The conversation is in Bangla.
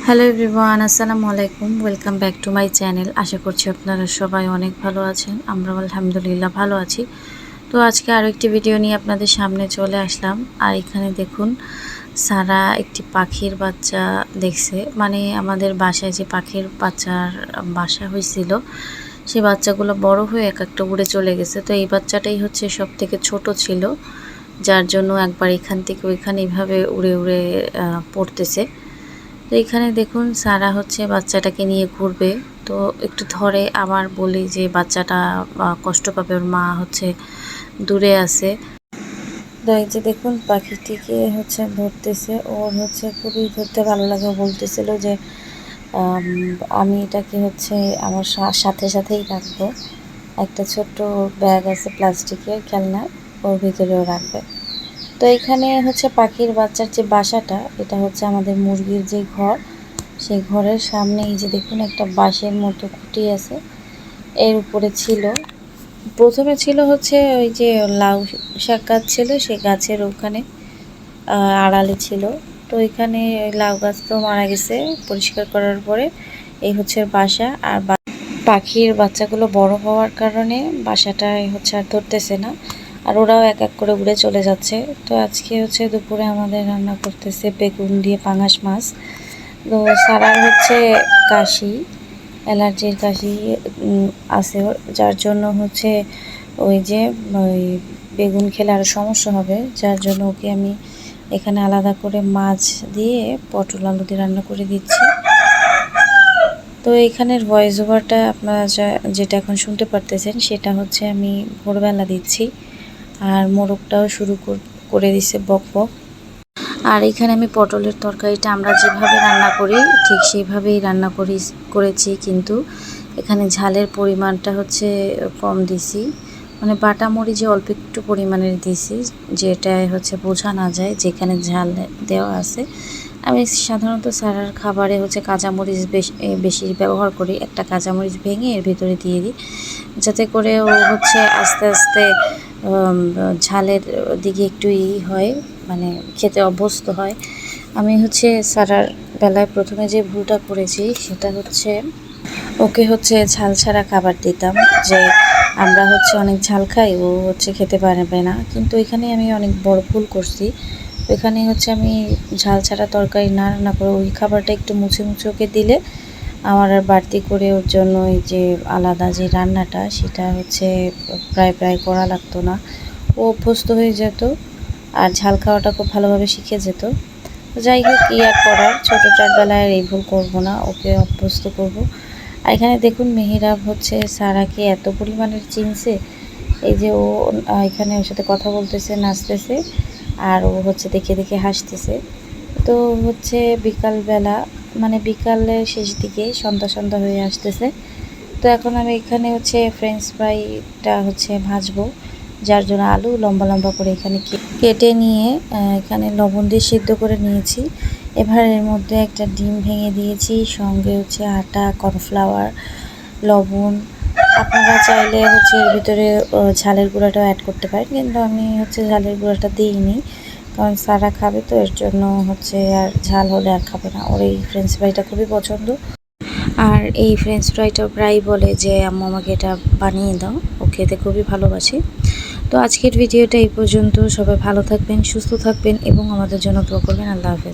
হ্যালো এভরিওয়ান, আসসালামু আলাইকুম। Welcome back to my channel. আশা করছি আপনারা সবাই অনেক ভালো আছেন। আমরাও আলহামদুলিল্লাহ ভালো আছি। তো আজকে আরও একটি ভিডিও নিয়ে আপনাদের সামনে চলে আসলাম। আর এখানে দেখুন, সারা একটি পাখির বাচ্চা দেখছে। মানে আমাদের বাসায় যে পাখির বাচ্চার বাসা হয়েছিল, সেই বাচ্চাগুলো বড় হয়ে এক একটা উড়ে চলে গেছে। তো এই বাচ্চাটাই হচ্ছে সব থেকে ছোট ছিল, যার জন্য একবার এখান থেকে ওইখানে এইভাবে উড়ে উড়ে পড়তেছে। তো এখানে দেখুন, সারা হচ্ছে বাচ্চাটাকে নিয়ে ঘুরবে। তো একটু ধরে আবার বলি যে বাচ্চাটা কষ্ট পাবে, ওর মা হচ্ছে দূরে আছে। তো এই যে দেখুন, পাখিটিকে হচ্ছে ধরতেছে। ওর হচ্ছে খুবই ধরতে ভালো লাগে। বলতেছিল যে আমি এটাকে হচ্ছে আমার সাথে সাথেই রাখবো। একটা ছোট্ট ব্যাগ আছে প্লাস্টিকের খেলনা, ওর ভিতরেও রাখবে। তো এখানে হচ্ছে পাখির বাচ্চার যে বাসাটা, এটা হচ্ছে আমাদের মুরগির যে ঘর, সেই ঘরের সামনে এই যে দেখুন একটা বাঁশের মতো খুঁটি আছে, এর উপরে ছিল। প্রথমে ছিল হচ্ছে ওই যে লাউ শাক গাছ ছিল, সেই গাছের ওখানে আড়ালে ছিল। তো এখানে লাউ গাছ তো মারা গেছে, পরিষ্কার করার পরে এই হচ্ছে বাসা। আর পাখির বাচ্চাগুলো বড় হওয়ার কারণে বাসাটায় হচ্ছে আর ধরতেছে না, আর ওরাও এক এক করে উড়ে চলে যাচ্ছে। তো আজকে হচ্ছে দুপুরে আমাদের রান্না করতেছে বেগুন দিয়ে পাঙাশ মাছ। তো সারার হচ্ছে কাশি, অ্যালার্জির কাশি আছে ওর, যার জন্য হচ্ছে ওই যে ওই বেগুন খেলে আরও সমস্যা হবে, যার জন্য ওকে আমি এখানে আলাদা করে মাছ দিয়ে পটল আলু দিয়ে রান্না করে দিচ্ছি। তো এইখানের ভয়েস ওভারটা আপনারা যেটা এখন শুনতে পারতেছেন, সেটা হচ্ছে আমি ভোরবেলা দিচ্ছি। আর মোরগটাও শুরু করে দিছে বক বক। আর এখানে আমি পটলের তরকারিটা আমরা যেভাবে রান্না করি ঠিক সেইভাবেই রান্না করেছি, কিন্তু এখানে ঝালের পরিমাণটা হচ্ছে কম দিছি। মানে বাটা মরিচে অল্প একটু পরিমাণের দিছি, যেটায় হচ্ছে বোঝা না যায় যেখানে ঝাল দেওয়া আছে। আমি সাধারণত সারার খাবারে হচ্ছে কাঁচামরিচ বেশি ব্যবহার করি। একটা কাঁচামরিচ ভেঙে এর ভিতরে দিয়ে দিই, যাতে করে ও হচ্ছে আস্তে আস্তে ঝালের দিকে একটু হয়, মানে খেতে অভ্যস্ত হয়। আমি হচ্ছে সারার বেলায় প্রথমে যে ভুলটা করেছি, সেটা হচ্ছে ওকে হচ্ছে ঝাল ছাড়া খাবার দিতাম। যে আমরা হচ্ছে অনেক ঝাল খাই, ও হচ্ছে খেতে পারবে না। কিন্তু এখানে আমি অনেক বড় ভুল করছি। এখানে হচ্ছে আমি ঝাল ছাড়া তরকারি না রান্না করে ওই খাবারটা একটু মুছে মুছে ওকে দিলে আমার আর বাড়তি করে ওর জন্য এই যে আলাদা যে রান্নাটা, সেটা হচ্ছে প্রায় করা লাগতো না। ও অভ্যস্ত হয়ে যেত, আর ঝাল খাওয়াটা খুব ভালোভাবে শিখে যেত। যাই হোক, কি আর করার, ছোটোটার বেলায় এই ভুল করবো না, ওকে অভ্যস্ত করব। আর এখানে দেখুন, মেহেরাব হচ্ছে সারাকে এত পরিমাণের চিনছে। এই যে ও এখানে ওর সাথে কথা বলতেছে, নাচতেছে, আর ও হচ্ছে দেখে দেখে হাসতেছে। তো হচ্ছে বিকালবেলা, মানে বিকালের শেষ দিকে সন্ধ্যা সন্ধ্যা হয়ে আসতেছে। তো এখন আমি এখানে হচ্ছে ফ্রেঞ্চ ফ্রাইটা হচ্ছে ভাজবো, যার জন্য আলু লম্বা লম্বা করে এখানে কেটে নিয়ে এখানে লবণ দিয়ে সিদ্ধ করে নিয়েছি। এবার এর মধ্যে একটা ডিম ভেঙে দিয়েছি, সঙ্গে হচ্ছে আটা, কর্নফ্লাওয়ার, লবণ। আপনারা চাইলে হচ্ছে এর ভিতরে ঝালের গুঁড়াটাও অ্যাড করতে পারেন, কিন্তু আমি হচ্ছে ঝালের গুঁড়াটা দিইনি, কারণ সারা খাবে, তো এর জন্য হচ্ছে আর ঝাল হলে আর খাবে না। ওর এই ফ্রেঞ্চ ফ্রাইটা খুবই পছন্দ। আর এই ফ্রেঞ্চ ফ্রাইটা প্রায় বলে যে আম্মু আমাকে এটা বানিয়ে দাও, ও খেতে খুবই ভালোবাসে। তো আজকের ভিডিওটা এই পর্যন্ত। সবাই ভালো থাকবেন, সুস্থ থাকবেন এবং আমাদের জন্য দোয়া করবেন। আল্লাহ হাফেজ।